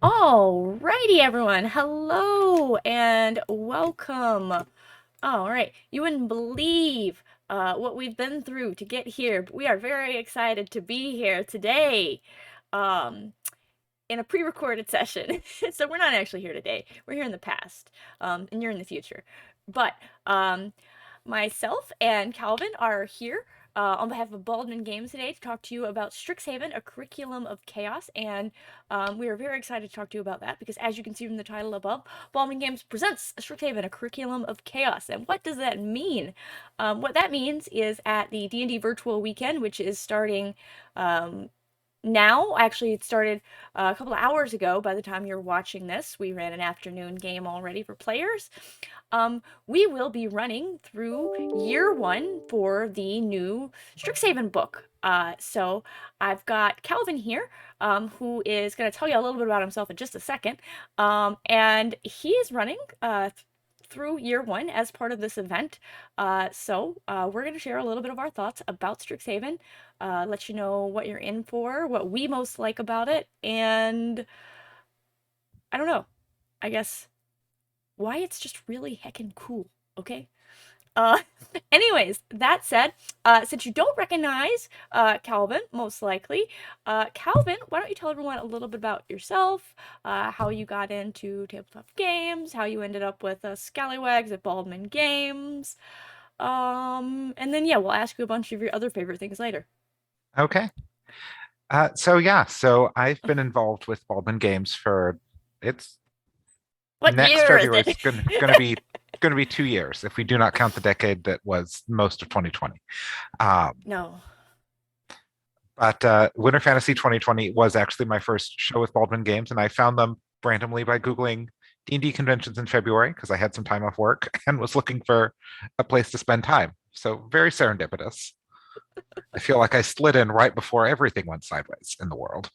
Alrighty, everyone. Hello and welcome. All right, you wouldn't believe what we've been through to get here, but we are very excited to be here today um, in a pre-recorded session. So we're not actually here today. We're here in the past, and you're in the future. But myself and Calvin are here on behalf of Baldman Games today to talk to you about Strixhaven, a curriculum of chaos, and we are very excited to talk to you about that because, as you can see from the title above, Baldman Games presents Strixhaven, a curriculum of chaos. And what does that mean? What that means is at the D&D Virtual Weekend, which is starting now. Actually, it started a couple of hours ago by the time you're watching this. We ran an afternoon game already for players. We will be running through year one for the new Strixhaven book. So I've got Calvin here, who is going to tell you a little bit about himself in just a second. And he is running through year one as part of this event. We're going to share a little bit of our thoughts about Strixhaven, let you know what you're in for, what we most like about it, and I don't know, I guess why it's just really heckin' cool, okay? Uh, anyways, that said, since you don't recognize Calvin, most likely, Calvin, why don't you tell everyone a little bit about yourself, how you got into tabletop games, how you ended up with Scallywags at Baldman Games, and then yeah, we'll ask you a bunch of your other favorite things later. Okay. So I've been involved with Baldwin Games for it's What next year is February it? is going to be 2 years if we do not count the decade that was most of 2020. Um, No. Winter Fantasy 2020 was actually my first show with Baldwin Games, and I found them randomly by Googling D&D conventions in February because I had some time off work and was looking for a place to spend time. So very serendipitous. I feel like I slid in right before everything went sideways in the world.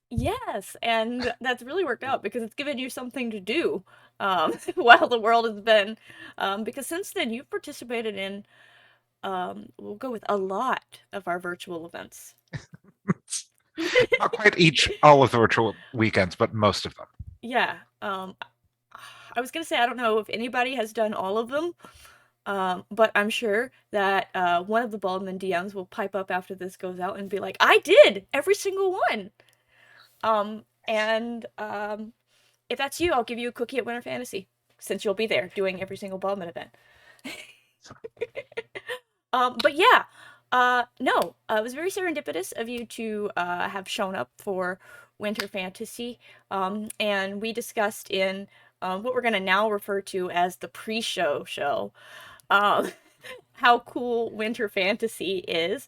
Yes, and that's really worked out because it's given you something to do while the world has been. Because since then, you've participated in, we'll go with a lot of our virtual events. Not quite all of the virtual weekends, but most of them. Yeah. I was gonna say, I don't know if anybody has done all of them, but I'm sure that one of the Baldman DMs will pipe up after this goes out and be like, I did every single one. And if that's you, I'll give you a cookie at Winter Fantasy since you'll be there doing every single Baldman event. But yeah, no, it was very serendipitous of you to have shown up for Winter Fantasy. And we discussed in what we're going to now refer to as the pre-show show, um, how cool Winter Fantasy is.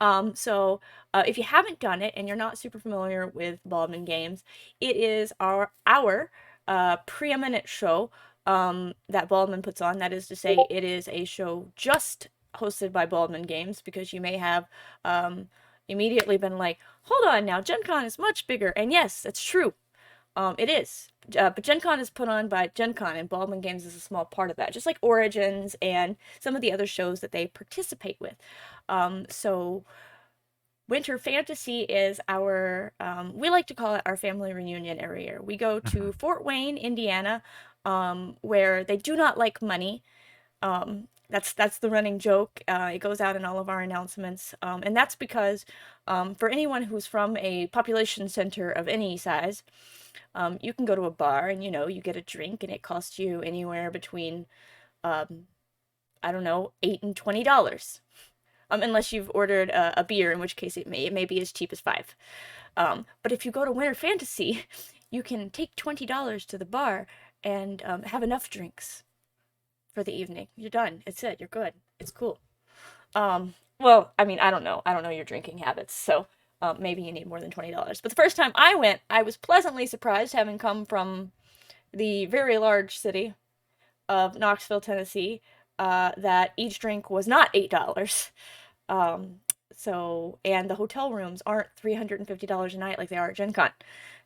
If you haven't done it and you're not super familiar with Baldman Games, it is our preeminent show that Baldman puts on. That is to say, it is a show just hosted by Baldman Games because you may have um, immediately been like, hold on now, Gen Con is much bigger. And yes, that's true. It is. But Gen Con is put on by Gen Con, and Baldwin Games is a small part of that, just like Origins and some of the other shows that they participate with. So Winter Fantasy is our, we like to call it our family reunion every year. We go to Mhm. Fort Wayne, Indiana, where they do not like money. That's the running joke. It goes out in all of our announcements, and that's because for anyone who's from a population center of any size, you can go to a bar and you get a drink and it costs you anywhere between um, I don't know, $8 and $20. Unless you've ordered a beer, in which case it may be as cheap as five. But if you go to Winter Fantasy, you can take $20 to the bar and have enough drinks for the evening. You're done. It's it. You're good. It's cool. Well, I mean, I don't know. I don't know your drinking habits, so maybe you need more than $20. But the first time I went, I was pleasantly surprised, having come from the very large city of Knoxville, Tennessee, that each drink was not $8. Um, and the hotel rooms aren't $350 a night like they are at Gen Con.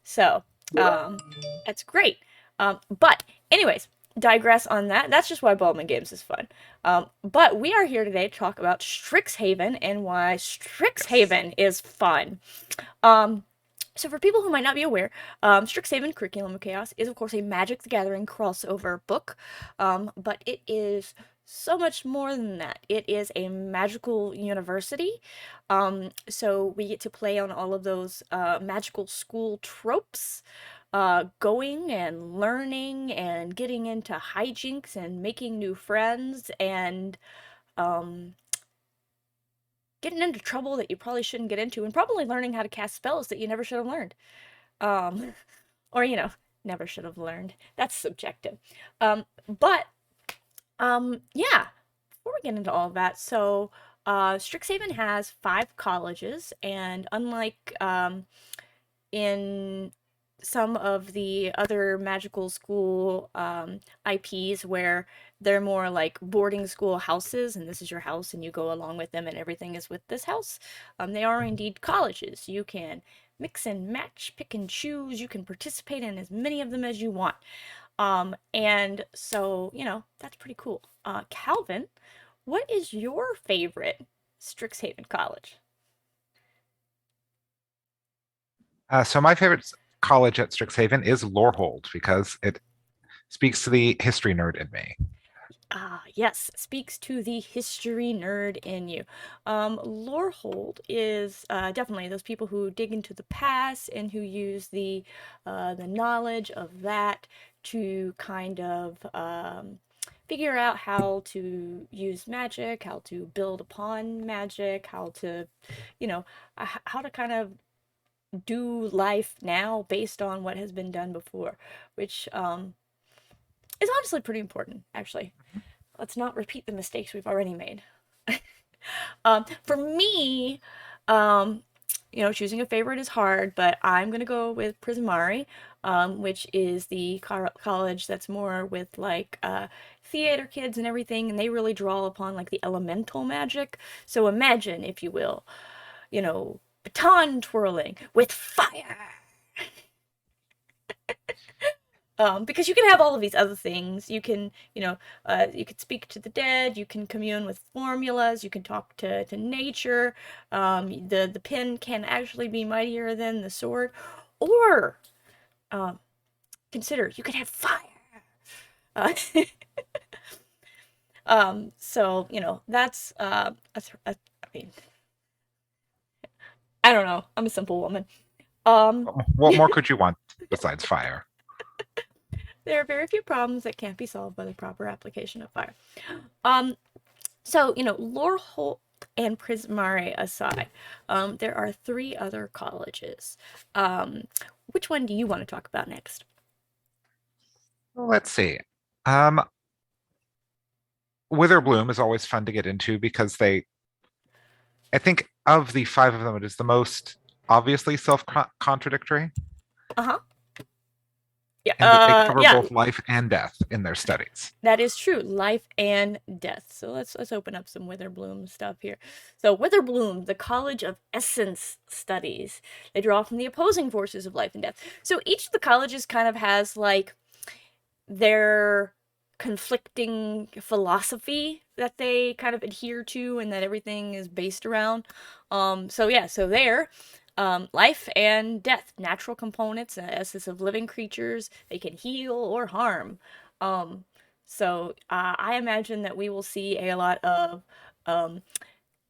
So, that's great. But, anyways, digress on that. That's just why Baldwin Games is fun. But we are here today to talk about Strixhaven and why Yes. Strixhaven is fun. Um, So, for people who might not be aware, Strixhaven Curriculum of Chaos is, of course, a Magic the Gathering crossover book, but it is so much more than that. It is a magical university. So, we get to play on all of those magical school tropes, going and learning and getting into hijinks and making new friends and um, getting into trouble that you probably shouldn't get into, and probably learning how to cast spells that you never should have learned. Um, or, never should have learned. That's subjective. But yeah, before we get into all of that, so Strixhaven has 5 colleges, and unlike in some of the other magical school IPs where they're more like boarding school houses, and this is your house, and you go along with them, and everything is with this house. They are indeed colleges. You can mix and match, pick and choose. You can participate in as many of them as you want. And so, that's pretty cool. Calvin, what is your favorite Strixhaven college? So my favorite college at Strixhaven is Lorehold because it speaks to the history nerd in me. Ah, yes, speaks to the history nerd in you. Lorehold is definitely those people who dig into the past and who use the knowledge of that to kind of figure out how to use magic, how to build upon magic, how to, how to kind of do life now based on what has been done before, which is honestly pretty important, actually. Let's not repeat the mistakes we've already made. For me, um, choosing a favorite is hard, but I'm gonna go with Prismari, which is the college that's more with like theater kids and everything, and they really draw upon like the elemental magic. So imagine, if you will, baton twirling with fire. Because you can have all of these other things. You can, you can speak to the dead. You can commune with formulas. You can talk to nature. The pen can actually be mightier than the sword, or um, consider you could have fire. Uh, so I mean, I don't know. I'm a simple woman. Um, What more could you want besides fire? there are very few problems that can't be solved by the proper application of fire. Um, So, Lorehold and Prismari aside, there are 3 other colleges. Um, which one do you want to talk about next? Let's see. Um, Witherbloom is always fun to get into because I think of the 5 of them, it is the most obviously self-contradictory, Uh-huh. Yeah, and that they cover yeah, both life and death in their studies. that is true. Life and death. So let's open up some Witherbloom stuff here. So Witherbloom, the College of Essence Studies. They draw from the opposing forces of life and death. So each of the colleges kind of has like their conflicting philosophy that they kind of adhere to and that everything is based around. So yeah, so there, life and death, natural components, essence of living creatures, they can heal or harm. Um, so I imagine that we will see a lot of um,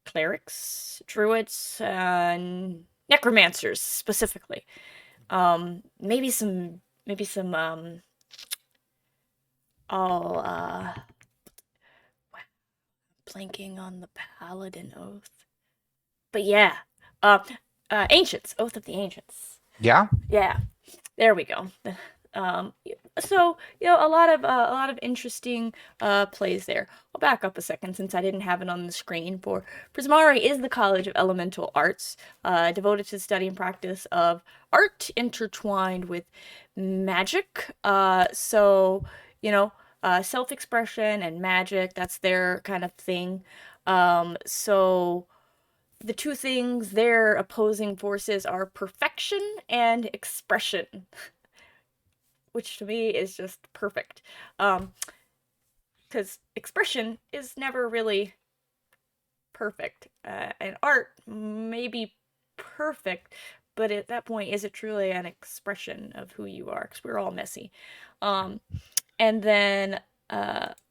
clerics, druids, and necromancers specifically. Maybe some all blanking on the paladin oath. But yeah, uh, ancients, oath of the ancients. Yeah. Yeah, there we go. Um, so a lot of interesting plays there. I'll back up a second since I didn't have it on the screen. For Prismari is the College of Elemental Arts, devoted to the study and practice of art intertwined with magic. Self-expression and magic, that's their kind of thing. So the two things their opposing forces are perfection and expression, which to me is just perfect. Because expression is never really perfect, and art may be perfect, but at that point, is it truly an expression of who you are? Because we're all messy. Um, and then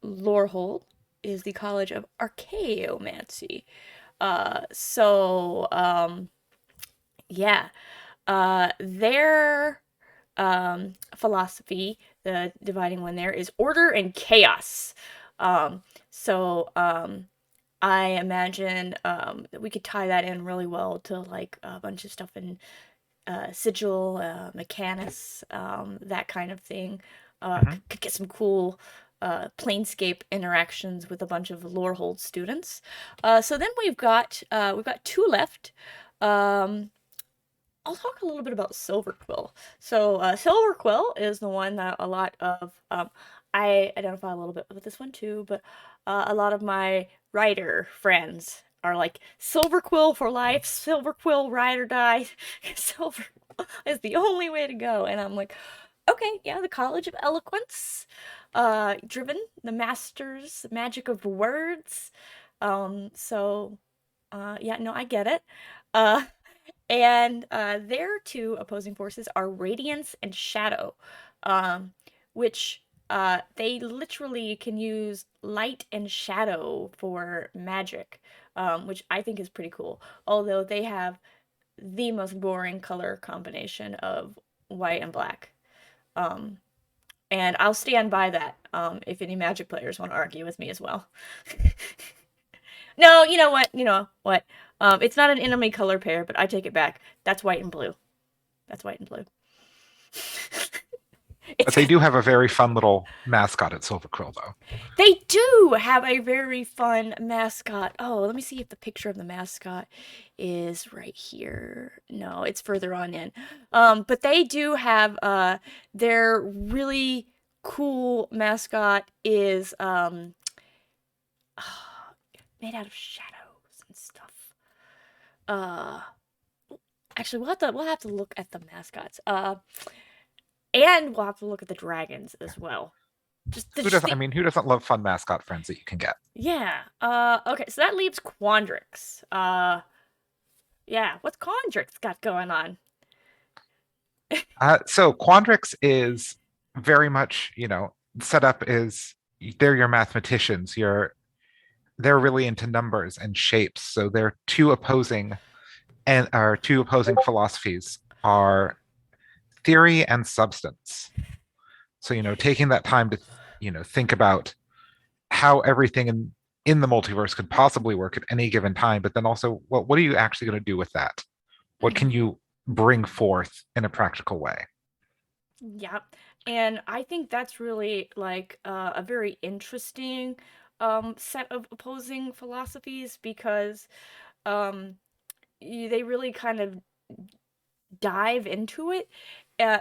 Lorehold is the College of Archaeomancy. Yeah, their philosophy, the dividing one there, is order and chaos. Um, so I imagine that we could tie that in really well to like a bunch of stuff in sigil, mechanics, that kind of thing. Hmm. Could get some cool planescape interactions with a bunch of Lorehold students. So then we've got two left. Um, I'll talk a little bit about Silver Quill. So Silver Quill is the one that a lot of I identify a little bit with this one too, but a lot of my writer friends are like Silver Quill for life, Silver Quill ride or die. Silver Quill is the only way to go, and I'm like, okay, yeah, the College of Eloquence, driven the masters, the magic of words. Yeah, no, I get it. Uh, and their two opposing forces are Radiance and Shadow, which they literally can use light and shadow for magic, which I think is pretty cool. Although they have the most boring color combination of white and black. Um, and I'll stand by that if any magic players want to argue with me as well. No, you know what? You know what? It's not an enemy color pair, but I take it back. That's white and blue. That's white and blue. But It's they do have a very fun little mascot at Silver Quill, though. They do have a very fun mascot. Oh, let me see if the picture of the mascot is right here. No, it's further on in. But they do have their really cool mascot is made out of shadows and stuff. Uh Actually, we'll have to look at the mascots. And we'll have to look at the dragons as well. Just the Who just doesn't? I the mean, who doesn't love fun mascot friends that you can get? Yeah. Okay, so that leaves Kondrix. Yeah, what's Kondrix got going on? So Quandrix is very much, setup is they're your mathematicians. They're really into numbers and shapes. So they're two opposing and our two opposing philosophies are theory and substance. So, taking that time to, think about how everything in the multiverse could possibly work at any given time, but then also, well, what are you actually going to do with that? What can Mhm. you bring forth in a practical way? Yeah. And I think that's really like a very interesting set of opposing philosophies because um they really kind of dive into it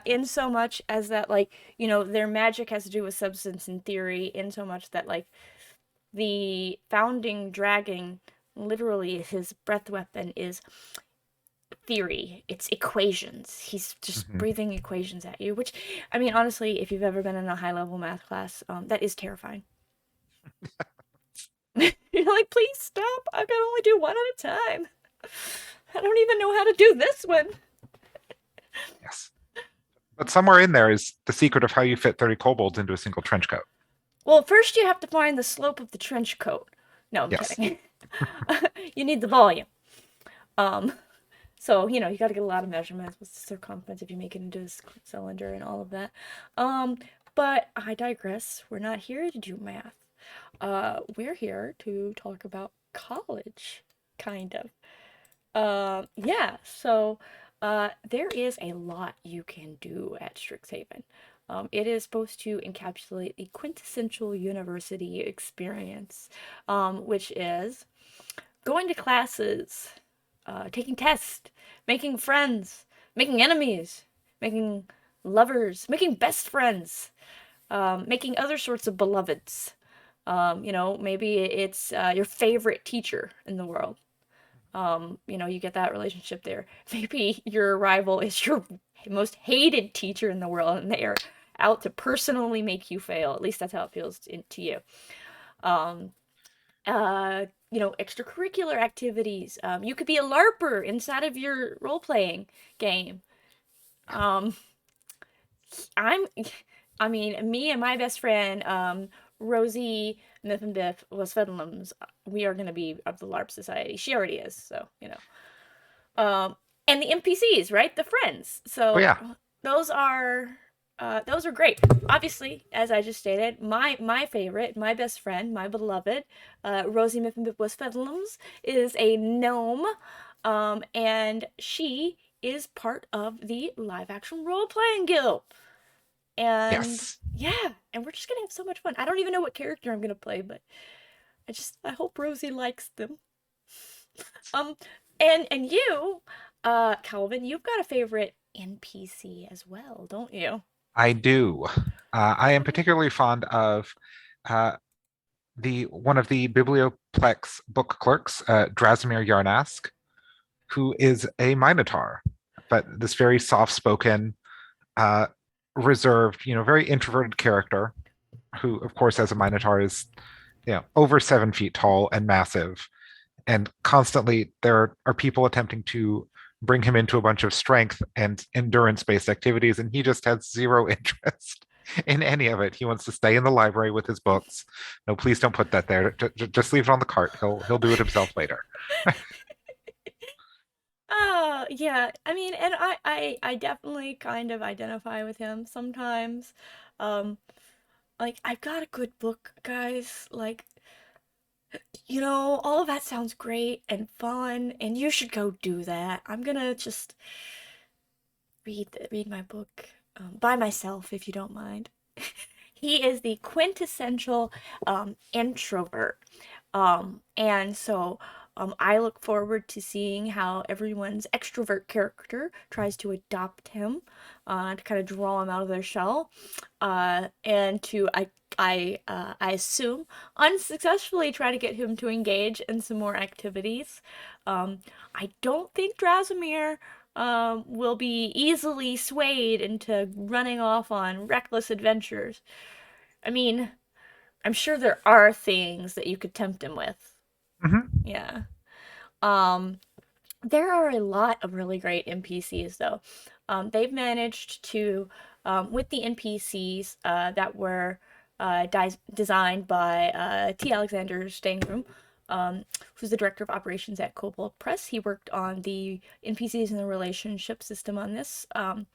in so much as that like their magic has to do with substance and theory in so much that like the founding dragon literally his breath weapon is theory. It's equations. He's just Mhm. breathing equations at you, which I mean honestly if you've ever been in a high level math class that is terrifying. You're like please stop, I can only do one at a time. I don't even know how to do this one. Yes. But somewhere in there is the secret of how you fit 30 kobolds into a single trench coat. Well, first you have to find the slope of the trench coat. No, I'm Yes. kidding. You need the volume. Um, so you got to get a lot of measurements. What's the circumference if you make it into this cylinder and all of that. Um, but I digress. We're not here to do math. We're here to talk about college, kind of. Yeah, so there is a lot you can do at Strixhaven. It is supposed to encapsulate the quintessential university experience, which is going to classes, taking tests, making friends, making enemies, making lovers, making best friends, making other sorts of beloveds. Maybe it's your favorite teacher in the world. You get that relationship there. Maybe your rival is your most hated teacher in the world and they are out to personally make you fail. At least that's how it feels to you. Um, extracurricular activities. You could be a LARPer inside of your role-playing game. Um, I'm, I mean, me and my best friend, Rosie Myth and Biff was Fedlums. We are gonna be of the LARP Society. She already is, so you know. And the NPCs, right? The friends. Oh So yeah. those are those are great. Obviously, as I just stated, my favorite, my best friend, my beloved, Rosie Mifflinbibwasfedlums, is a gnome, and she is part of the live action role playing guild. And Yes. yeah, and we're just gonna have so much fun. I don't even know what character I'm gonna play, but I hope Rosie likes them. Um, and you, Calvin, you've got a favorite NPC as well, don't you? I do. I am particularly fond of uh, the one of the Biblioplex book clerks, Drasimir Yarnask, who is a Minotaur, but this very soft-spoken, uh, reserved, very introverted character who, of course, as a Minotaur is, over 7 feet tall and massive, and constantly there are people attempting to bring him into a bunch of strength and endurance-based activities, and he just has zero interest in any of it. He wants to stay in the library with his books. No, please don't put that there. Just leave it on the cart. He'll do it himself later. Oh, yeah. I mean, and I definitely kind of identify with him sometimes. Um, like I've got a good book, guys. Like, all of that sounds great and fun, and you should go do that. I'm gonna just read my book by myself, if you don't mind. He is the quintessential introvert. And so I look forward to seeing how everyone's extrovert character tries to adopt him, to kind of draw him out of their shell, and to I assume unsuccessfully try to get him to engage in some more activities. I don't think Drasimir will be easily swayed into running off on reckless adventures. I mean, I'm sure there are things that you could tempt him with. Mhm. Yeah. Um, there are a lot of really great NPCs though. They've managed to, with the NPCs that were designed by T. Alexander Stangroom, who's the director of operations at Cobalt Press. He worked on the NPCs and the relationship system on this. The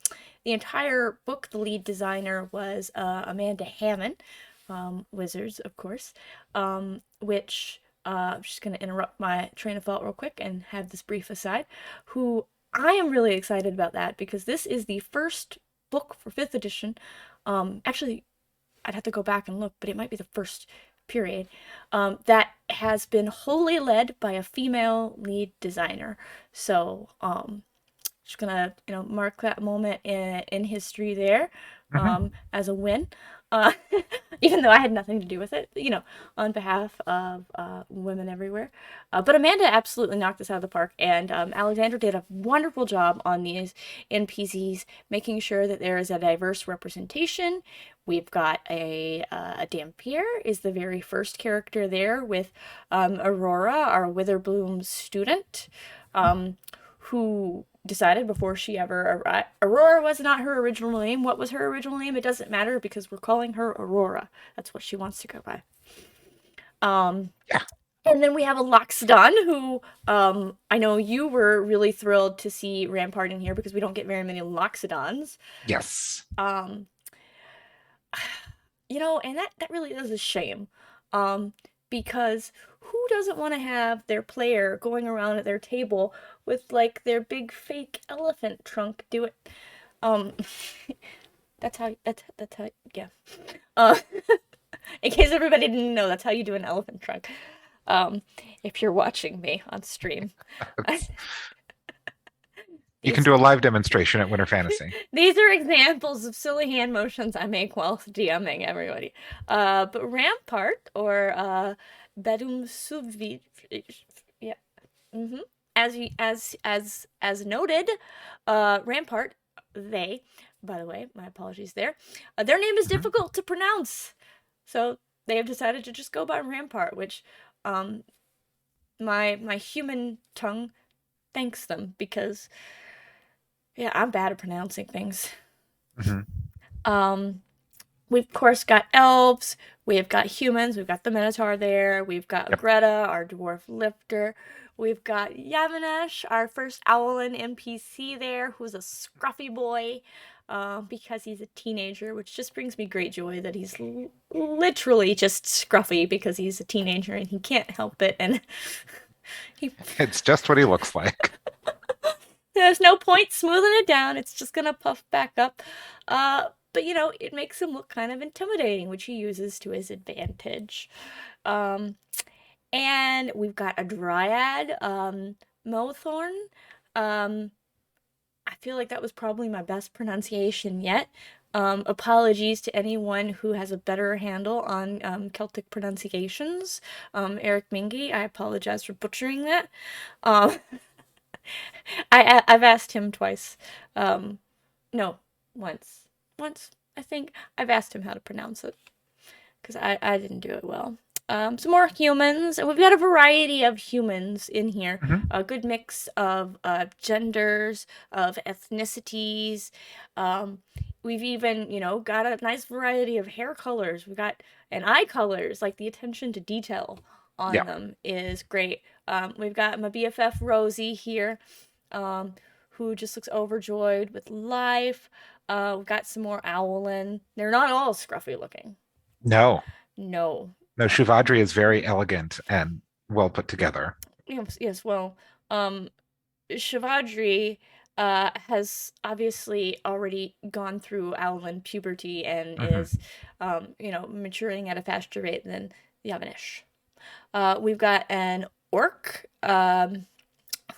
entire book, the lead designer was Amanda Hammond, Wizards, of course, which I'm just going to interrupt my train of thought real quick and have this brief aside. Who I am really excited about that because this is the first book for 5th edition. Actually, I'd have to go back and look, but it might be the first period that has been wholly led by a female lead designer. So, just gonna mark that moment in history there Mhm. as a win, uh, even though I had nothing to do with it, on behalf of women everywhere. But Amanda absolutely knocked this out of the park, and Alexander did a wonderful job on these NPCs, making sure that there is a diverse representation. We've got a Dampier is the very first character there with Aurora, our Witherbloom student, who decided before she ever arrived. Aurora was not her original name. What was her original name? It doesn't matter because we're calling her Aurora. That's what she wants to go by. Um, Yeah. and then we have a Loxodon who I know you were really thrilled to see Rampart in here because we don't get very many Loxodons. Yes. Um, and that really is a shame. Because who doesn't want to have their player going around at their table with like their big fake elephant trunk do it? Um, that's how yeah. Uh, in case everybody didn't know, that's how you do an elephant trunk. If you're watching me on stream. You can These do a live demonstration at Winter Fantasy. These are examples of silly hand motions I make while DMing everybody. But Rampart or Bedum Subvi, yeah. Mm-hmm. As noted, Rampart, they, by the way, my apologies there. Their name is Mhm. difficult to pronounce, so they have decided to just go by Rampart, which Um, my human tongue thanks them because yeah, I'm bad at pronouncing things. Mhm. Um, we've of course got elves, we've got humans, we've got the Minotaur there, we've got Yep. Greta, our dwarf lifter, we've got Yavanesh, our first Owlin NPC there, who's a scruffy boy, because he's a teenager, which just brings me great joy that he's literally just scruffy because he's a teenager and he can't help it, and he It's just what he looks like. there's no point smoothing it down. It's just gonna puff back up. But it makes him look kind of intimidating, which he uses to his advantage. Um, and we've got a dryad, Mowthorn. Um, I feel like that was probably my best pronunciation yet. Apologies to anyone who has a better handle on Celtic pronunciations. Eric Mingy, I apologize for butchering that. Um, I've asked him twice. No, once. Once, I think. I've asked him how to pronounce it because I didn't do it well. Some more humans, and we've got a variety of humans in here. Mhm. A good mix of genders, of ethnicities. Um, we've even, got a nice variety of hair colors. We've got and eye colors. Like the attention to detail on Yeah. them is great. We've got my BFF Rosie here, um, who just looks overjoyed with life. We've got some more Owlin. They're not all scruffy looking. No, No. no, Shuvadri is very elegant and well put together. Yes, yes, well, um, Shavadri has obviously already gone through Owlin puberty and Mhm. is, maturing at a faster rate than Yavanish. We've got an orc,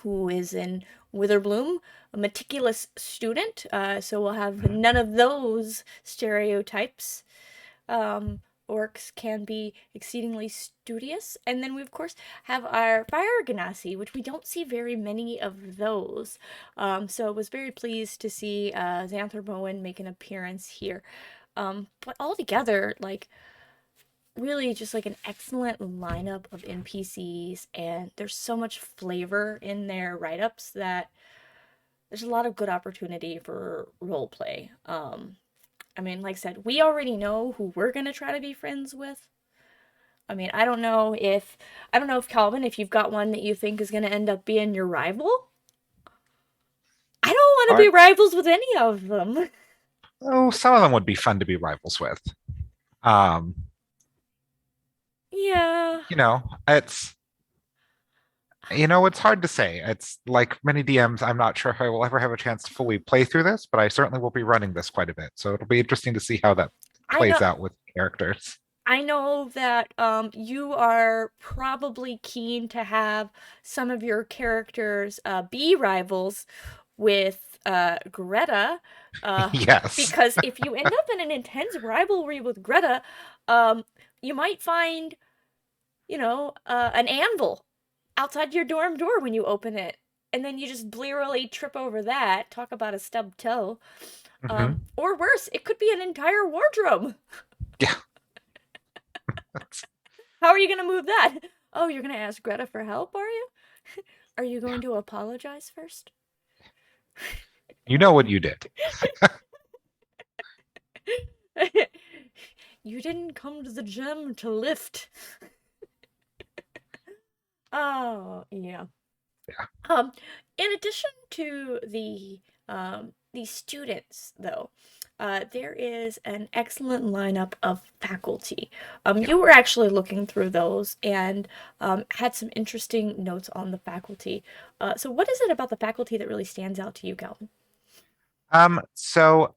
who is in Witherbloom, a meticulous student. So we'll have Mhm. none of those stereotypes. Um, Orcs can be exceedingly studious. And then we, of course, have our fire ganassi, which we don't see very many of those. So I was very pleased to see Xanthormoan make an appearance here. But altogether, like, really just like an excellent lineup of NPCs, and there's so much flavor in their write ups that there's a lot of good opportunity for role play. I mean, like I said, we already know who we're gonna try to be friends with. I mean, I don't know if Calvin, if you've got one that you think is gonna end up being your rival. I don't want to I, be rivals with any of them. oh, some of them would be fun to be rivals with. Um, Yeah, it's it's hard to say. It's like many DMs. I'm not sure if I will ever have a chance to fully play through this, but I certainly will be running this quite a bit. So it'll be interesting to see how that I know. plays out with characters. I know that you are probably keen to have some of your characters be rivals with Greta, uh, Yes. because if you end up in an intense rivalry with Greta, um, you might find, an anvil outside your dorm door when you open it, and then you just blearily trip over that. Talk about a stubbed toe. Hmm. Or worse, it could be an entire wardrobe. Yeah. How are you gonna move that? Oh, you're gonna ask Greta for help, are you? Are you going to apologize first? You know what you did. You didn't come to the gym to lift. Oh, yeah. Yeah. Um, in addition to the students, though, there is an excellent lineup of faculty. Yeah. You were actually looking through those and had some interesting notes on the faculty. So what is it about the faculty that really stands out to you, Calvin? So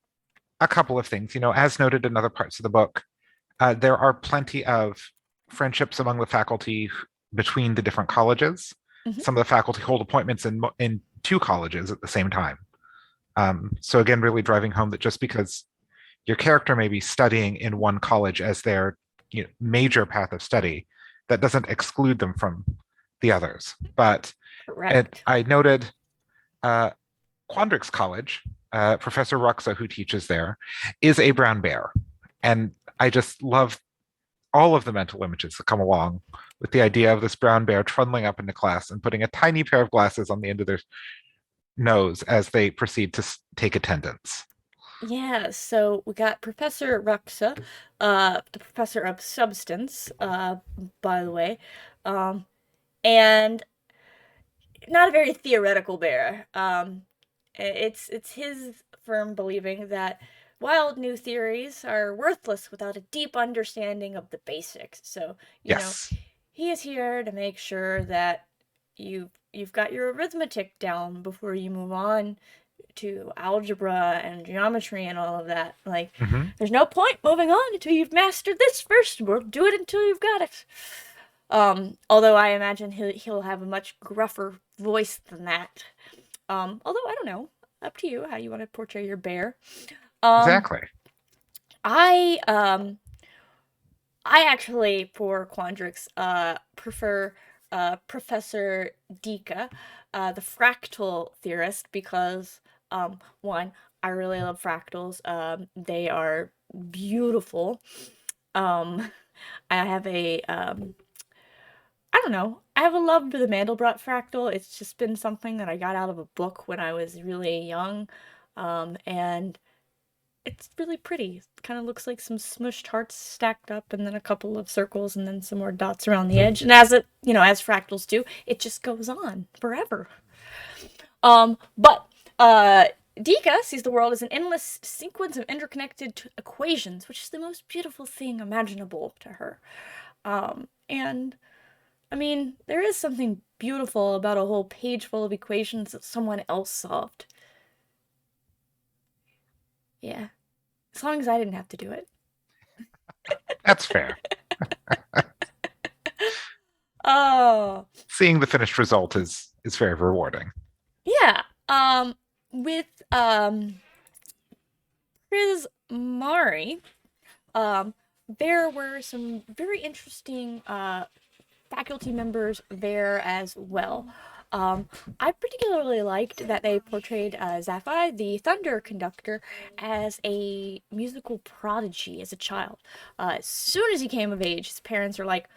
a couple of things, as noted in other parts of the book, there are plenty of friendships among the faculty between the different colleges. Hmm. Some of the faculty hold appointments in two colleges at the same time. So again, really driving home that just because your character may be studying in one college as their major path of study, that doesn't exclude them from the others. But Correct. I noted uh, Kondrix College, Professor Ruxa, who teaches there, is a brown bear. And I just love all of the mental images that come along with the idea of this brown bear trundling up into class and putting a tiny pair of glasses on the end of their nose as they proceed to take attendance. Yeah, so we got Professor Ruxa, the professor of substance, by the way, um, and not a very theoretical bear. It's his firm believing that wild new theories are worthless without a deep understanding of the basics. So, you know, Yes. he is here to make sure that you've got your arithmetic down before you move on to algebra and geometry and all of that. Like, Hmm. there's no point moving on until you've mastered this first. We'll do it until you've got it. Although I imagine he'll have a much gruffer voice than that. Although I don't know, up to you how you want to portray your bear. Um, Exactly. I I actually for Kondrix prefer Professor Dika, the fractal theorist, because one, I really love fractals. They are beautiful. Um, I have a I don't know. I have a love for the Mandelbrot fractal. It's just been something that I got out of a book when I was really young. And it's really pretty. It kind of looks like some smushed hearts stacked up and then a couple of circles and then some more dots around the edge. And as it, as fractals do, it just goes on forever. But Dika sees the world as an endless sequence of interconnected equations, which is the most beautiful thing imaginable to her. And I mean, there is something beautiful about a whole page full of equations that someone else solved. Yeah. As long as I didn't have to do it. That's fair. Oh, Seeing the finished result is very rewarding. yeah. With Prismari, um, there were some very interesting faculty members there as well. Um, I particularly liked that they portrayed Zaphi, the thunder conductor, as a musical prodigy as a child. As soon as he came of age, his parents are like,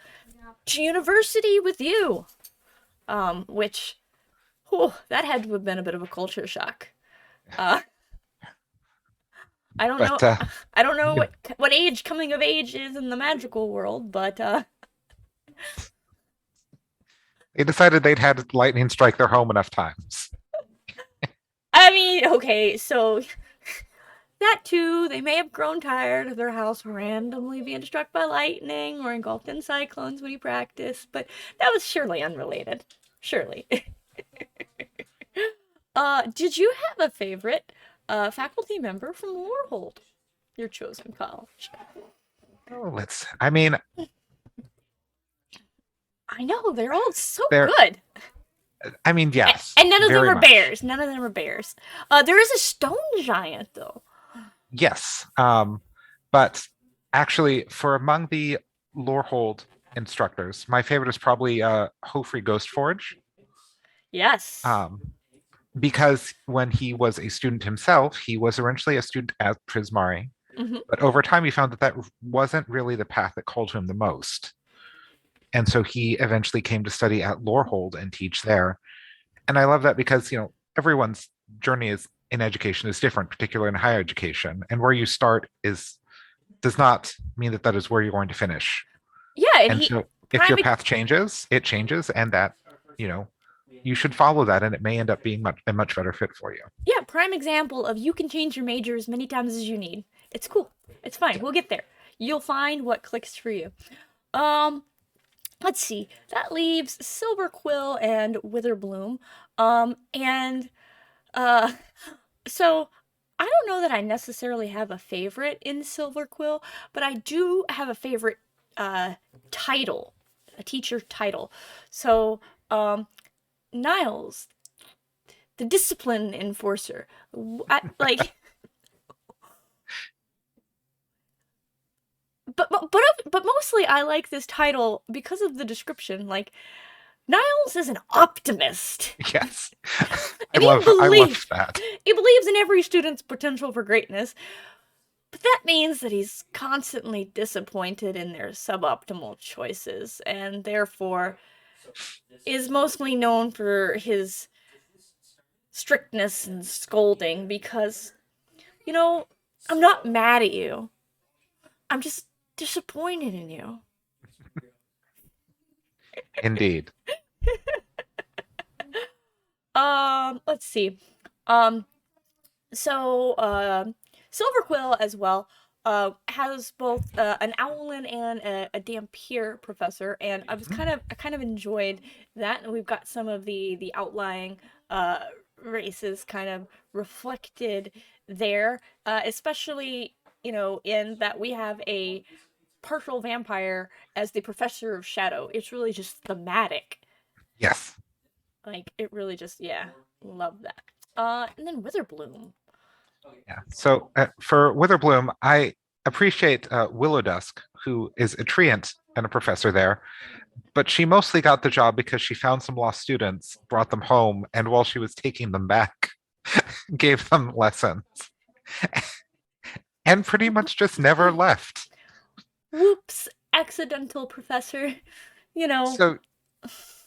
to university with you! Which, whew, that had to have been a bit of a culture shock. Uh, I don't know. But I don't know what age coming of age is in the magical world, but they decided they'd had lightning strike their home enough times. I mean, okay, so that too, they may have grown tired of their house randomly being struck by lightning or engulfed in cyclones when he practiced, but that was surely unrelated. Surely. Did you have a favorite faculty member from Lorehold, your chosen college? Oh, I mean, I know, they're all so they're, good. yes, And none of them very are much. bears. None of them are bears. There is a stone giant, though. Yes. But actually, for among the Lorehold instructors, my favorite is probably Hofri Ghostforge. Yes. Um, because when he was a student himself, he was originally a student at Prismari, Hmm. but over time he found that that wasn't really the path that called to him the most. And so he eventually came to study at Lorehold and teach there. And I love that because, everyone's journey is in education is different, particularly in higher education. And where you start is does not mean that that is where you're going to finish. Yeah, and And he so if prime your path changes, it changes, and that, you know, you should follow that, and it may end up being a much better fit for you. yeah, prime example of you can change your major as many times as you need. It's cool. It's fine. We'll get there. You'll find what clicks for you. Um, let's see. That leaves Silver Quill and Witherbloom. And uh so I don't know that I necessarily have a favorite in Silver Quill, but I do have a favorite uh title, a teacher title. So, Niles, the discipline enforcer. Like, but mostly I like this title because of the description. Like, Niles is an optimist, Yes, and he I love believes that. he believes in every student's potential for greatness. But that means that he's constantly disappointed in their suboptimal choices, and therefore is mostly known for his strictness and scolding because, you know, I'm not mad at you. I'm just disappointed in you. Indeed. Let's see. Um, so Silverquill as well has both an owlin and a Dampier professor, and Mhm. I kind of enjoyed that. And we've got some of the outlying uh races kind of reflected there, especially in that we have a partial vampire as the professor of shadow. It's really just thematic. Yes. Like it really just, yeah, love that. And then Witherbloom. Yeah. So for Witherbloom, I appreciate Willow Dusk, who is a treant and a professor there, but she mostly got the job because she found some lost students, brought them home, and while she was taking them back, gave them lessons, and pretty much just never left. Whoops, accidental professor. You know, So,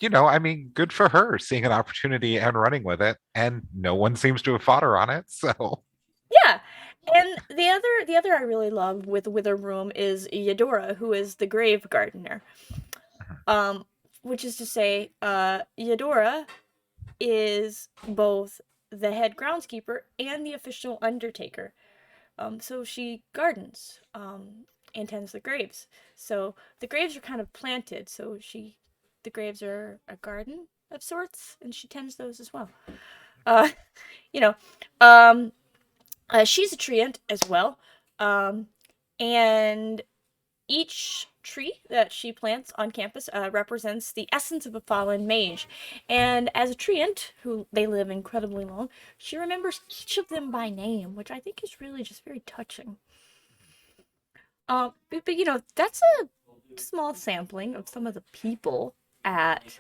I mean, good for her seeing an opportunity and running with it, and no one seems to have fought her on it. So, yeah. And the other I really love with Witherbloom is Iadora, who is the grave gardener. Um, which is to say, Iadora is both the head groundskeeper and the official undertaker. So she gardens and tends the graves. So the graves are kind of planted. The graves are a garden of sorts, and she tends those as well. Uh, you know, um, she's a treant as well, um, and each tree that she plants on campus represents the essence of a fallen mage. And as a treant, who they live incredibly long, she remembers each of them by name, which I think is really just very touching. But that's a small sampling of some of the people at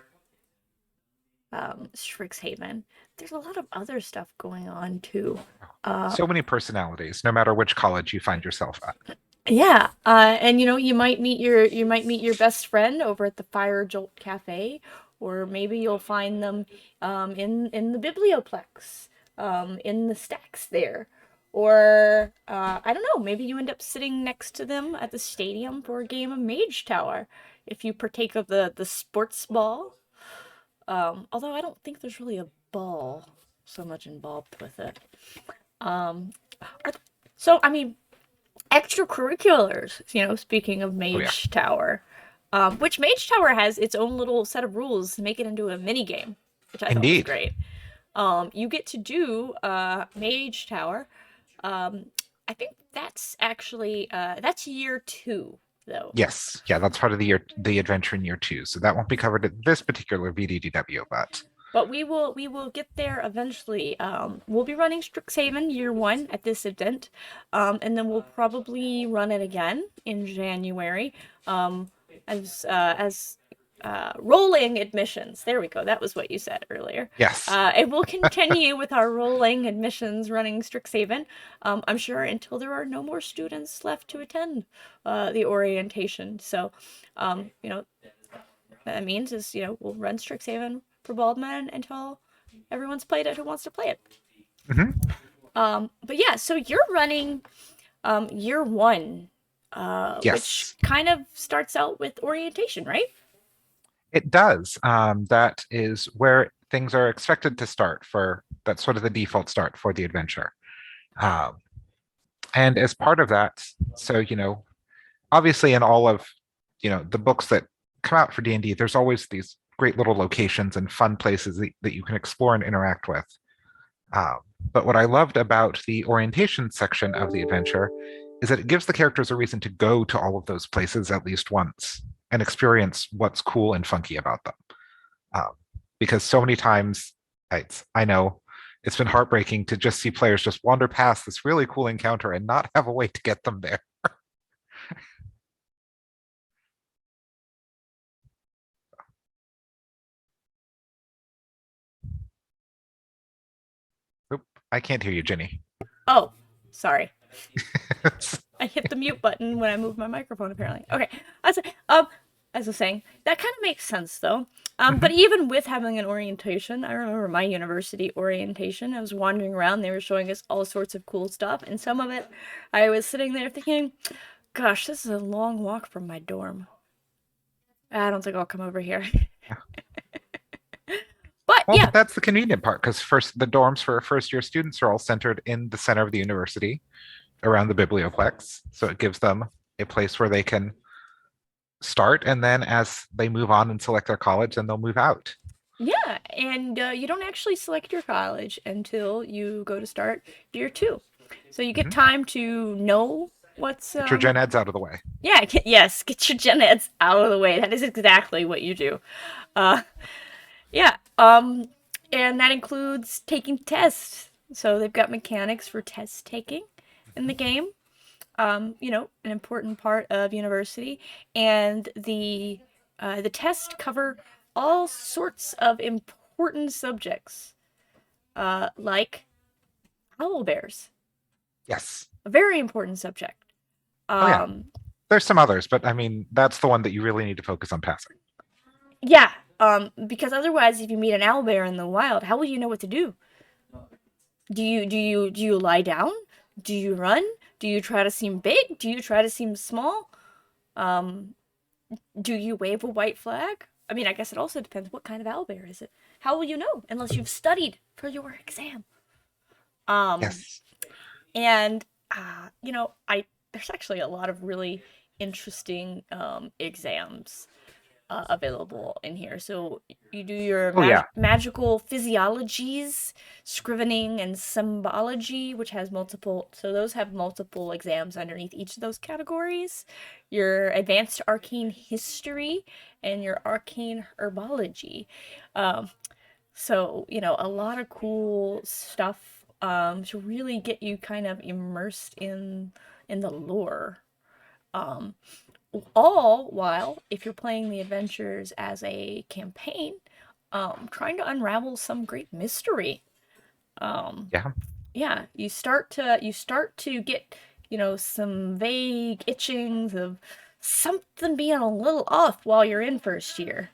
Strixhaven. There's a lot of other stuff going on too. Uh, so many personalities, no matter which college you find yourself at. yeah, and you might meet your best friend over at the Fire Jolt Cafe, or maybe you'll find them in the Biblioplex, in the stacks there. Or I don't know, maybe you end up sitting next to them at the stadium for a game of Mage Tower if you partake of the sports ball. Although I don't think there's really a ball so much involved with it. Um, are, so I mean, extracurriculars, speaking of Oh yeah, Mage Tower, which Mage Tower has its own little set of rules to make it into a mini game, which I thought was indeed. great. You get to do Mage Tower. Um, I think that's year two though. Yes, yeah, that's part of the adventure in year two. So that won't be covered at this particular VDDW, but But we will get there eventually. We'll be running Strixhaven year one at this event, and then we'll probably run it again in January, um, as rolling admissions. There we go. That was what you said earlier. yes. And we'll continue with our rolling admissions running Strixhaven. I'm sure until there are no more students left to attend the orientation. So, that means is we'll run Strixhaven for Baldman until everyone's played it who wants to play it. Hmm. But yeah, so you're running year one, which Yes, kind of starts out with orientation, right? it does. That is where things are expected to start for that's sort of the default start for the adventure. Um, and as part of that, so obviously in all of the books that come out for D&D, there's always these great little locations and fun places that you can explore and interact with. Um, but what I loved about the orientation section of the adventure is that it gives the characters a reason to go to all of those places at least once and experience what's cool and funky about them. Um, because so many times, I know it's been heartbreaking to just see players just wander past this really cool encounter and not have a way to get them there. Oop, I can't hear you, Jenny. Oh, sorry. I hit the mute button when I moved my microphone, apparently. Okay. As, um, as I was saying, that kind of makes sense, though. But Mhm. even with having an orientation, I remember my university orientation. I was wandering around, they were showing us all sorts of cool stuff, and some of it, I was sitting there thinking, gosh, this is a long walk from my dorm. I don't think I'll come over here. Yeah. But Well, yeah, but that's the convenient part because first the dorms for first year students are all centered in the center of the university around the biblioplex. So it gives them a place where they can start, and then as they move on and select their college, then they'll move out. yeah, and you don't actually select your college until you go to start year two. So you get Mhm. time to know what's Get your gen eds out of the way. yeah, yes, get your gen eds out of the way. That is exactly what you do. Uh yeah, and that includes taking tests. So they've got mechanics for test taking in the game. An important part of university, and the tests cover all sorts of important subjects, like owl bears, Yes. a very important subject. Oh yeah. Um, There's some others, but I mean that's the one that you really need to focus on passing. yeah, because otherwise, if you meet an owl bear in the wild, how will you know what to do? Do you lie down? Do you run? Do you try to seem big? Do you try to seem small? Um, Do you wave a white flag? I mean, I guess it also depends what kind of owlbear is it. How will you know unless you've studied for your exam? Um, Yes. and I there's actually a lot of really interesting exams available in here. So you do your Oh yeah. magical physiologies, scrivening, and symbology, which has multiple. So those have multiple exams underneath each of those categories. Your advanced arcane history and your arcane herbology. Um, so a lot of cool stuff to really get you kind of immersed in the lore. Um, all while, if you're playing the adventures as a campaign, trying to unravel some great mystery. Um, Yeah. yeah, you start to get some vague itchings of something being a little off while you're in first year,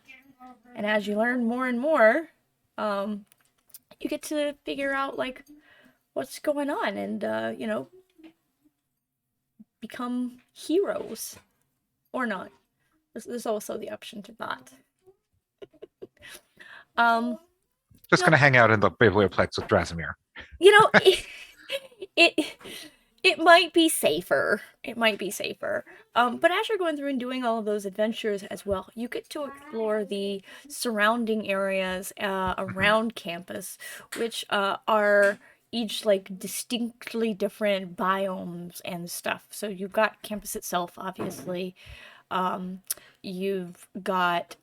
and as you learn more and more, um, you get to figure out like what's going on, and become heroes or not. There's also the option to not. Um, Just you know, gonna hang out in the biblioplex with Drasimir. you know, it it might be safer. It might be safer. But as you're going through and doing all of those adventures as well, you get to explore the surrounding areas Mhm. around campus, which are each like distinctly different biomes and stuff. So you've got campus itself, obviously. Um, you've got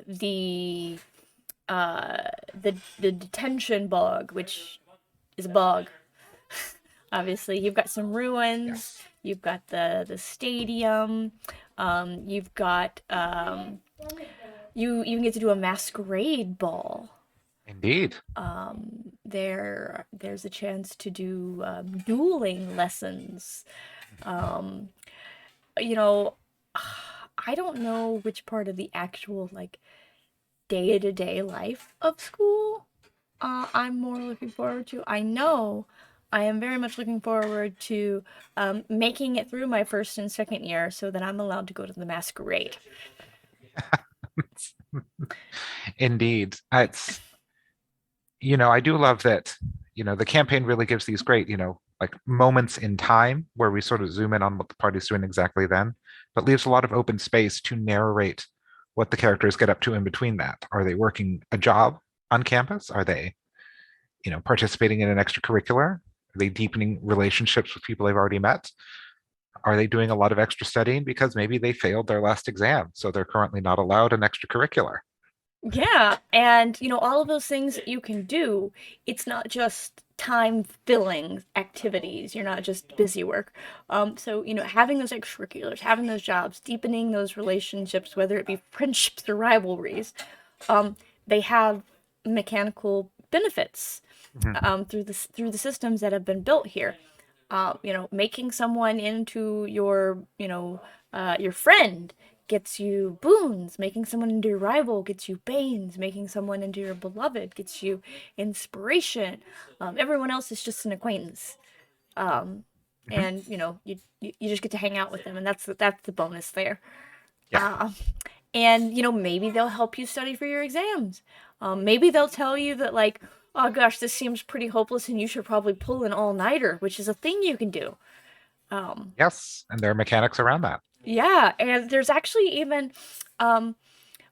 the the detention bog, which is a bog. Obviously, you've got some ruins. Yes. You've got the stadium. You've got you even get to do a masquerade ball. Indeed. There's a chance to do dueling lessons. Um, you know, I don't know which part of the actual like day to day life of school I'm more looking forward to. I know I am very much looking forward to making it through my first and second year so that I'm allowed to go to the masquerade. Indeed. It's, I do love that, the campaign really gives these great, like moments in time where we sort of zoom in on what the party's doing exactly then, but leaves a lot of open space to narrate what the characters get up to in between that. Are they working a job on campus? Are they, participating in an extracurricular? Are they deepening relationships with people they've already met? Are they doing a lot of extra studying because maybe they failed their last exam, so they're currently not allowed an extracurricular? Yeah, and all of those things that you can do, it's not just time filling activities. You're not just busy work. So having those extracurriculars, having those jobs, deepening those relationships, whether it be friendships or rivalries, um, they have mechanical benefits Mhm. through the systems that have been built here. Making someone into your friend gets you boons. Making someone into your rival gets you banes. Making someone into your beloved gets you inspiration. Everyone else is just an acquaintance. Um, Mhm. and you just get to hang out with them, and that's the bonus there. Yeah. And maybe they'll help you study for your exams. Maybe they'll tell you that, like, oh gosh, this seems pretty hopeless and you should probably pull an all-nighter, which is a thing you can do. Yes. And there are mechanics around that. Yeah, and there's actually even um,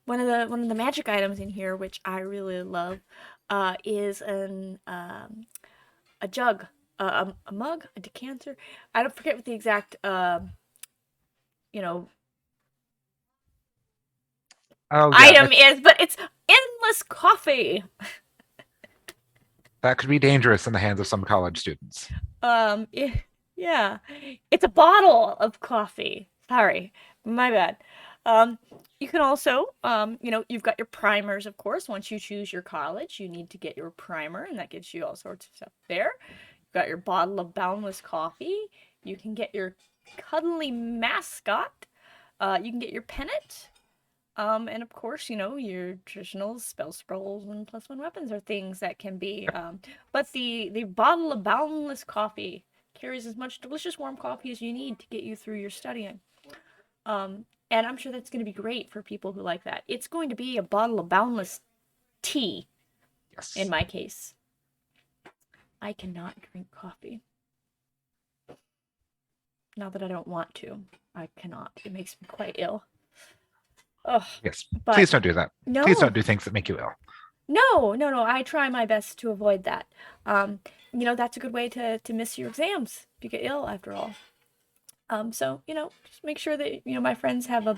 one of the magic items in here, which I really love, is a jug, a mug, a decanter. I don't forget what the exact you know Oh yeah, item is, but it's endless coffee. that could be dangerous in the hands of some college students. Um, yeah, it's a bottle of coffee. Sorry, my bad. Um, you can also, you've got your primers, of course. Once you choose your college, you need to get your primer, and that gives you all sorts of stuff there. You've got your bottle of boundless coffee. You can get your cuddly mascot. You can get your pennant. And of course, your traditional spell scrolls and +1 weapons are things that can be. But the bottle of boundless coffee carries as much delicious warm coffee as you need to get you through your studying. And I'm sure that's going to be great for people who like that. It's going to be a bottle of boundless tea, in Yes. my case. I cannot drink coffee. Not that I don't want to. I cannot. It makes me quite ill. Ugh. Yes. But Please don't do that. Please no, don't do things that make you ill. no, no, no. I try my best to avoid that. Um, that's a good way to miss your exams if you get ill, after all. So just make sure that my friends have a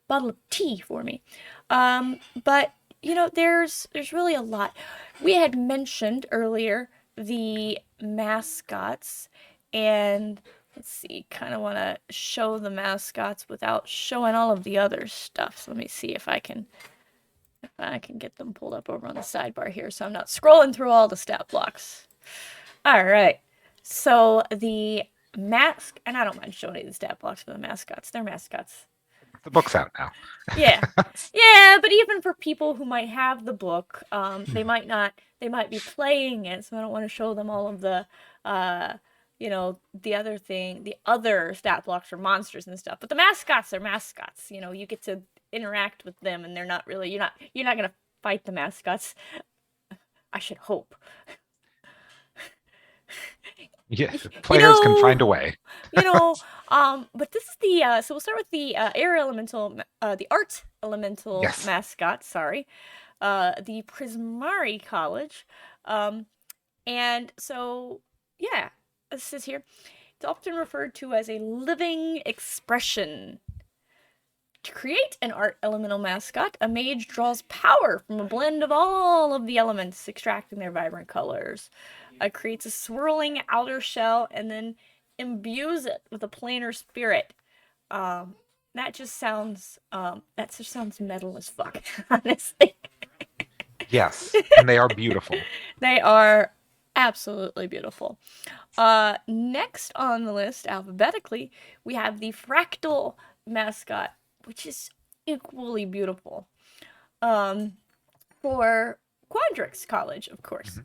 bottle of tea for me. But there's really a lot. We had mentioned earlier the mascots, and let's see, kind of want to show the mascots without showing all of the other stuff. So let me see if I can get them pulled up over on the sidebar here, so I'm not scrolling through all the stat blocks. All right. So the mask, and I don't mind showing you the stat blocks for the mascots. They're mascots. The book's out now. Yeah. Yeah, but even for people who might have the book, they might not, they might be playing it, so I don't want to show them all of the other stat blocks for monsters and stuff. But the mascots are mascots. You get to interact with them, and they're not really, you're not gonna fight the mascots. I should hope. Yeah, You players can know, find a way. you know, but this is so we'll start with the air elemental, the art elemental Yes. mascot. Sorry, the Prismari College, and so yeah, this is here. It's often referred to as a living expression. To create an art elemental mascot, a mage draws power from a blend of all of the elements, extracting their vibrant colors. Creates a swirling outer shell and then imbues it with a planar spirit. Um, that just sounds metal as fuck, honestly. Yes. And they are beautiful. They are absolutely beautiful. Next on the list, alphabetically, we have the fractal mascot, which is equally beautiful. Um, for Kondrix College, of course.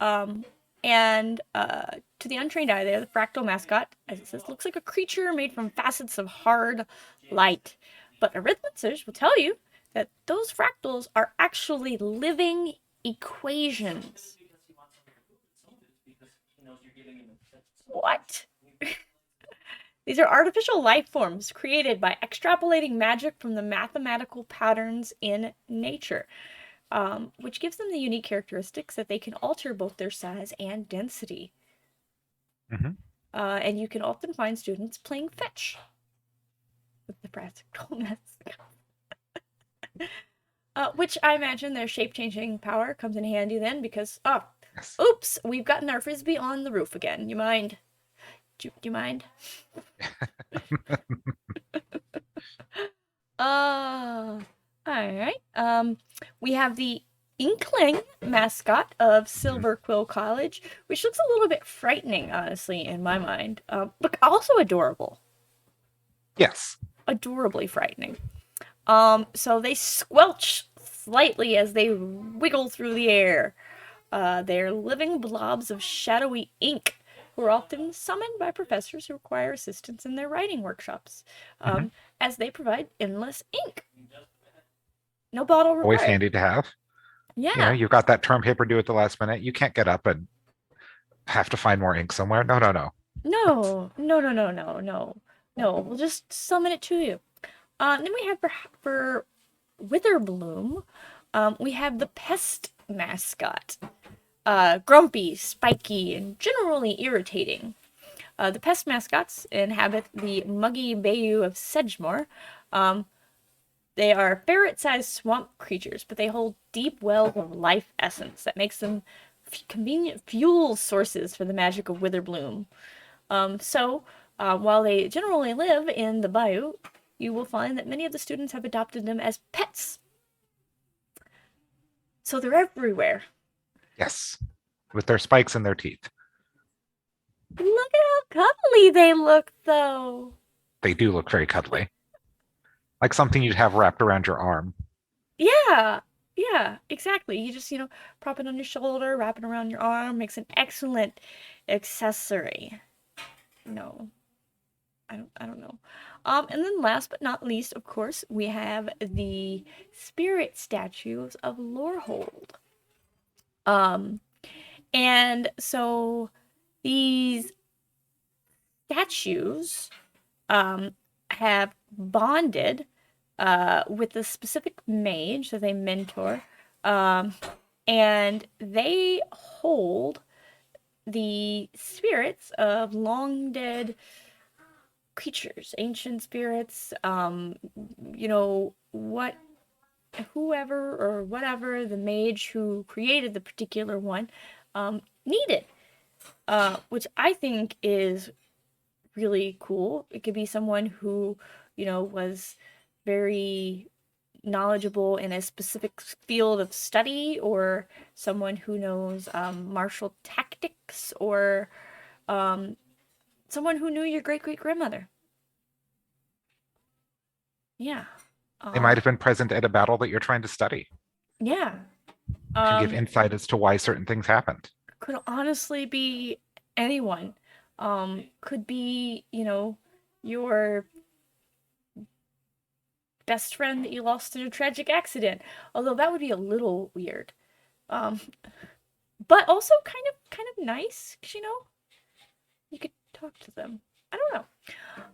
Mhm. And to the untrained eye there, the fractal mascot, as it says, looks like a creature made from facets of hard light. But arithmeters will tell you that those fractals are actually living equations. What? These are artificial life forms created by extrapolating magic from the mathematical patterns in nature, which gives them the unique characteristics that they can alter both their size and density. Mhm. And you can often find students playing fetch with the practical mascot. Which I imagine their shape-changing power comes in handy then because, Yes. oops, we've gotten our frisbee on the roof again. You mind? Do you mind? All right. We have the Inkling mascot of Silver Quill College, which looks a little bit frightening, honestly, in my mind, but also adorable. Yes. Adorably frightening. So they squelch slightly as they wiggle through the air. They're living blobs of shadowy ink who are often summoned by professors who require assistance in their writing workshops, Mhm. as they provide endless ink. No bottle Always required. handy to have. Yeah. You've got that term paper due at the last minute. You can't get up and have to find more ink somewhere. No, no, no. No, no, no, no, no, no. No, we'll just summon it to you. Then we have for Witherbloom, we have the pest mascot. Grumpy, spiky, and generally irritating. The pest mascots inhabit the muggy bayou of Sedgemoor. Um, they are ferret-sized swamp creatures, but they hold deep wells of life essence that makes them convenient fuel sources for the magic of Witherbloom. While they generally live in the bayou, you will find that many of the students have adopted them as pets. So they're everywhere. Yes. With their spikes in their teeth. Look at how cuddly they look, though. They do look very cuddly. Like something you'd have wrapped around your arm. Yeah, yeah, exactly. You just, prop it on your shoulder, wrap it around your arm, makes an excellent accessory. No, I don't know. And then last but not least, of course, we have the spirit statues of Lorehold. Um, and so these statues have bonded with a specific mage that they mentor, um, and they hold the spirits of long dead creatures, ancient spirits, what whoever or whatever the mage who created the particular one needed, which I think is really cool. It could be someone who, was very knowledgeable in a specific field of study, or someone who knows martial tactics, or um, someone who knew your great great grandmother. Yeah. They might Um, have been present at a battle that you're trying to study. yeah. Can give Um, insight as to why certain things happened. could honestly be anyone. Could be, your best friend that you lost in a tragic accident. Although that would be a little weird. Um, but also kind of nice, 'cause, you could talk to them. I don't know.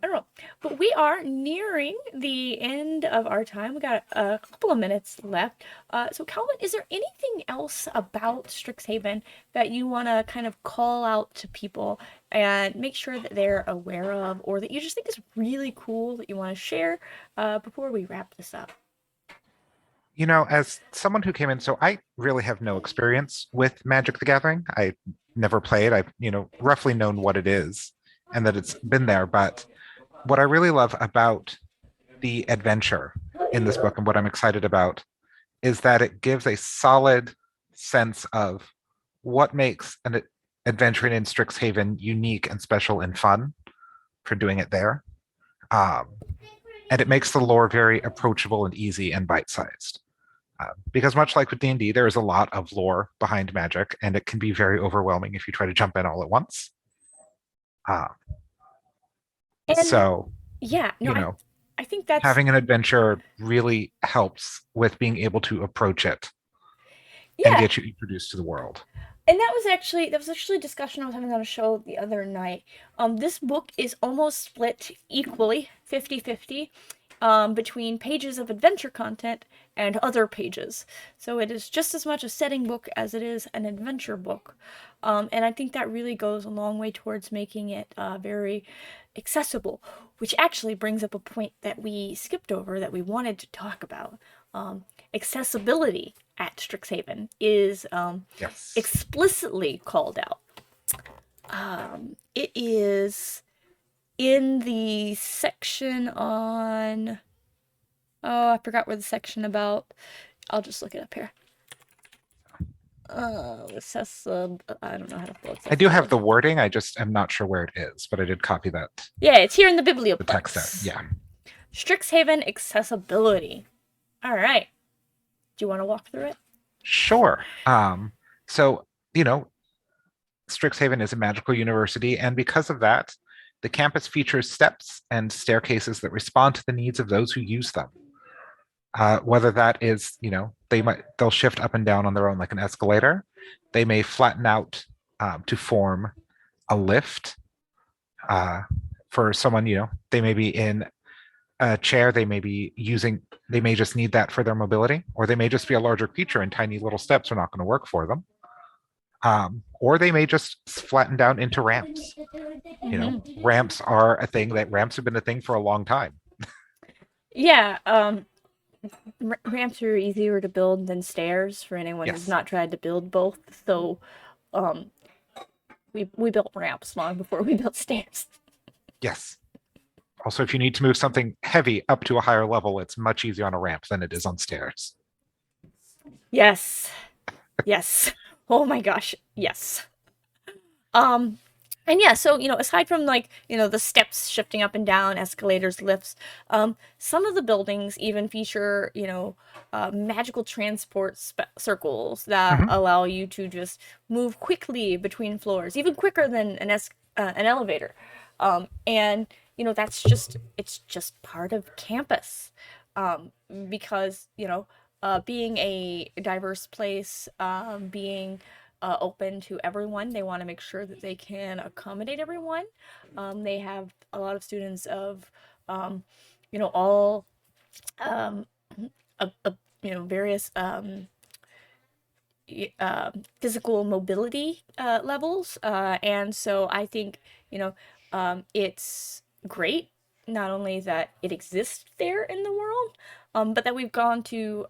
I don't know. But we are nearing the end of our time. We got a couple of minutes left. So Calvin, is there anything else about Strixhaven that you want to kind of call out to people and make sure that they're aware of, or that you just think is really cool that you want to share before we wrap this up? As someone who came in, so I really have no experience with Magic the Gathering. I never played. I've, roughly known what it is and that it's been there. But what I really love about the adventure in this book and what I'm excited about is that it gives a solid sense of what makes an adventuring in Strixhaven unique and special and fun for doing it there. Um, and it makes the lore very approachable and easy and bite-sized. Because much like with D&D, there is a lot of lore behind magic, and it can be very overwhelming if you try to jump in all at once. Uh, And so, yeah, no, you I know, I think that's having an adventure really helps with being able to approach it and yeah. get you introduced to the world. And that was actually a discussion I was having on a show the other night. This book is almost split equally, 50-50, between pages of adventure content and other pages. So it is just as much a setting book as it is an adventure book. And I think that really goes a long way towards making it very accessible, which actually brings up a point that we skipped over that we wanted to talk about. Accessibility at Strixhaven is Yes. explicitly called out. It is in the section on. Oh, I forgot where the section about. I'll just look it up here. I don't know how to spell I do have accessibility. the wording. I just am not sure where it is, but I did copy that, Yeah, it's here in the the text out. bibliobooks. Yeah. Strixhaven accessibility. All right. Do you want to walk through it? Sure. So, you know, Strixhaven is a magical university, and because of that, the campus features steps and staircases that respond to the needs of those who use them. Whether that is, they'll shift up and down on their own like an escalator. They may flatten out to form a lift. For someone, they may be in a chair, they may just need that for their mobility, or they may just be a larger creature and tiny little steps are not going to work for them. Or they may just flatten down into ramps. Ramps are a thing that ramps have been a thing for a long time. Yeah, ramps are easier to build than stairs for anyone who's Yes. not tried to build both. So, um, we built ramps long before we built stairs. Yes. Also, if you need to move something heavy up to a higher level, it's much easier on a ramp than it is on stairs. Yes. Yes. Oh my gosh. Yes. Um, and yeah, so aside from like the steps shifting up and down, escalators, lifts, some of the buildings even feature magical transport circles that Mhm. allow you to just move quickly between floors, even quicker than an elevator. And that's just part of campus, because being a diverse place, being open to everyone. They want to make sure that they can accommodate everyone. They have a lot of students of, um, all, um, various physical mobility levels. And so I think, it's great not only that it exists there in the world, but that we've gone to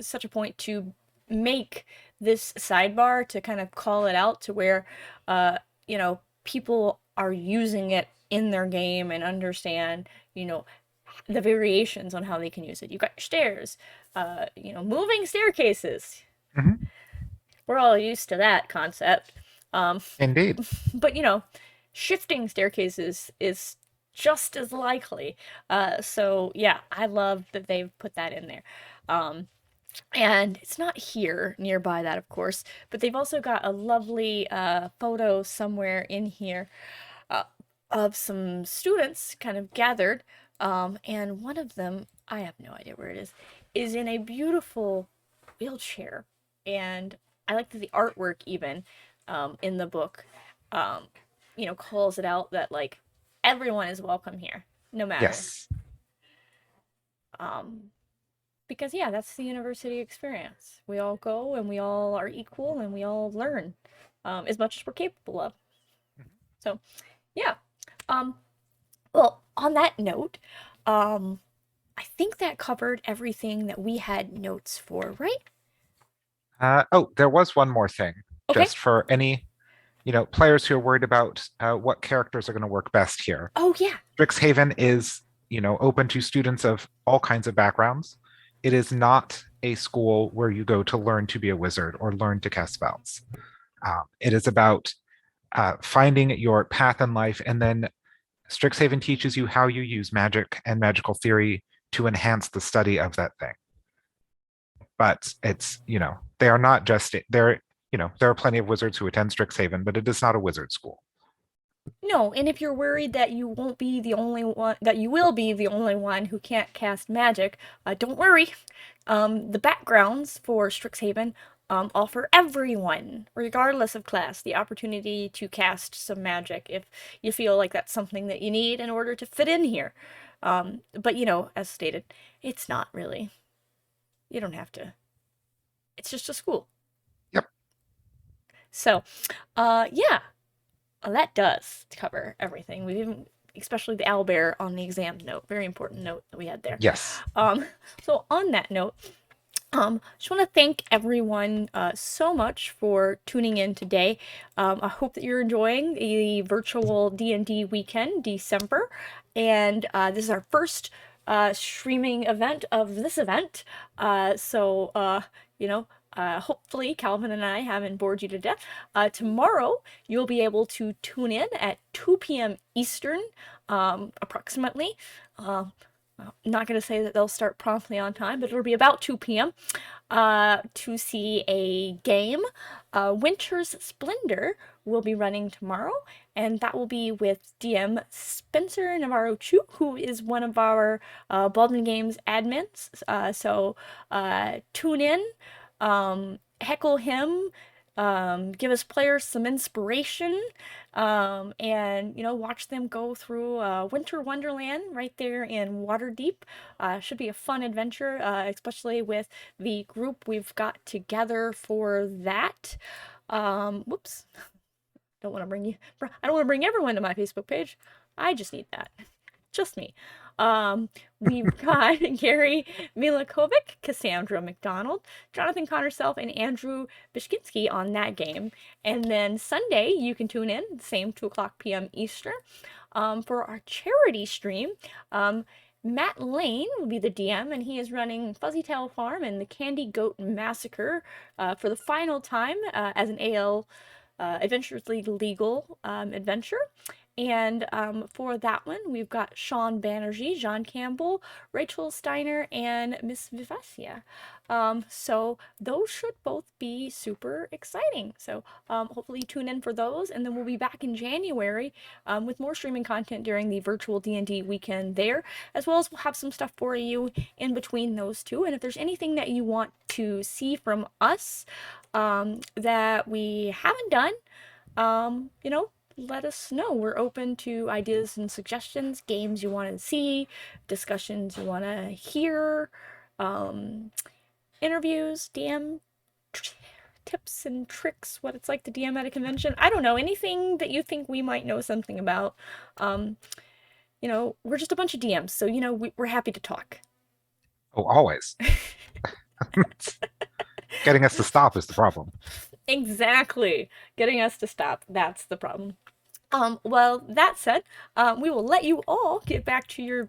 such a point to make this sidebar to kind of call it out to where, people are using it in their game and understand, the variations on how they can use it. You've got your stairs, moving staircases. Mhm. We're all used to that concept. Um, Indeed. but shifting staircases is just as likely. So yeah, I love that they've put that in there. Um, and it's not here nearby that, of course, but they've also got a lovely photo somewhere in here uh, of some students kind of gathered. And one of them, I have no idea where it is in a beautiful wheelchair. And I like that the artwork, even in the book, um, calls it out that like everyone is welcome here, no matter. Yes. Um, because yeah, that's the university experience. We all go and we all are equal and we all learn as much as we're capable of. So yeah. Um, well, on that note, um, I think that covered everything that we had notes for, right? Oh, there was one more thing, Okay. just for any, players who are worried about what characters are going to work best here. Oh yeah. Strixhaven is, open to students of all kinds of backgrounds. It is not a school where you go to learn to be a wizard or learn to cast spells. It is about finding your path in life, and then Strixhaven teaches you how you use magic and magical theory to enhance the study of that thing. But it's, they are not just, there are plenty of wizards who attend Strixhaven, but it is not a wizard school. No, and if you're worried that you won't be the only one, that you will be the only one who can't cast magic, don't worry. The backgrounds for Strixhaven offer everyone, regardless of class, the opportunity to cast some magic if you feel like that's something that you need in order to fit in here. But as stated, it's not really. You don't have to. It's just a school. Yep. So, yeah, that does cover everything. We even, especially the owlbear on the exam note, very important note that we had there. Yes. Um, so on that note, just want to thank everyone so much for tuning in today. I hope that you're enjoying the virtual D&D weekend, December, and this is our first streaming event of this event. So you know, Hopefully, Calvin and I haven't bored you to death. Tomorrow, you'll be able to tune in at 2 p.m. Eastern, approximately. Um, not going to say that they'll start promptly on time, but it'll be about 2 p.m. To see a game. Winter's Splendor will be running tomorrow, and that will be with DM Spencer Navarro Chu, who is one of our Baldman Games admins. Tune in, heckle him, give his players some inspiration, and watch them go through Winter Wonderland right there in Waterdeep. Should be a fun adventure, especially with the group we've got together for that. Whoops, don't want to bring you. I don't want to bring everyone to my Facebook page. I just need that. Just me. We've got Gary Milakovic, Cassandra McDonald, Jonathan Connorself, and Andrew Bishkinski on that game. And then Sunday, you can tune in, same 2 o'clock p.m. Eastern, for our charity stream. Matt Lane will be the DM, and he is running Fuzzy Tail Farm and the Candy Goat Massacre for the final time as an AL Adventurously Legal adventure. And for that one, we've got Sean Banerjee, John Campbell, Rachel Steiner, and Miss Vivacia. So those should both be super exciting. So hopefully tune in for those, and then we'll be back in January with more streaming content during the virtual D&D weekend there, as well as we'll have some stuff for you in between those two. And if there's anything that you want to see from us that we haven't done, let us know. We're open to ideas and suggestions, games you want to see, discussions you want to hear, um, interviews, DM tips and tricks, what it's like to DM at a convention. I don't know, anything that you think we might know something about. Um, we're just a bunch of DMs, so, we're happy to talk. Oh, always. Getting us to stop is the problem. Exactly. Getting us to stop. That's the problem. Well, that said, we will let you all get back to your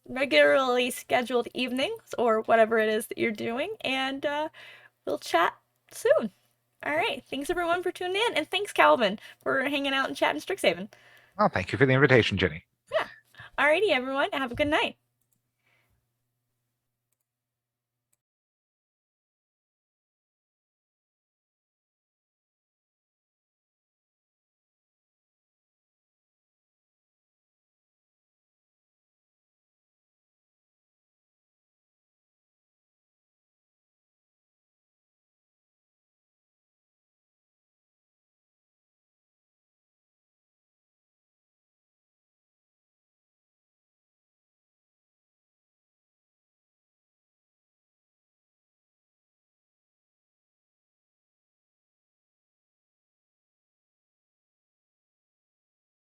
regularly scheduled evenings or whatever it is that you're doing, and we'll chat soon. All right. Thanks everyone for tuning in, and thanks Calvin for hanging out and chatting Strixhaven. Well, thank you for the invitation, Jenny. Yeah. Alrighty, everyone. Have a good night.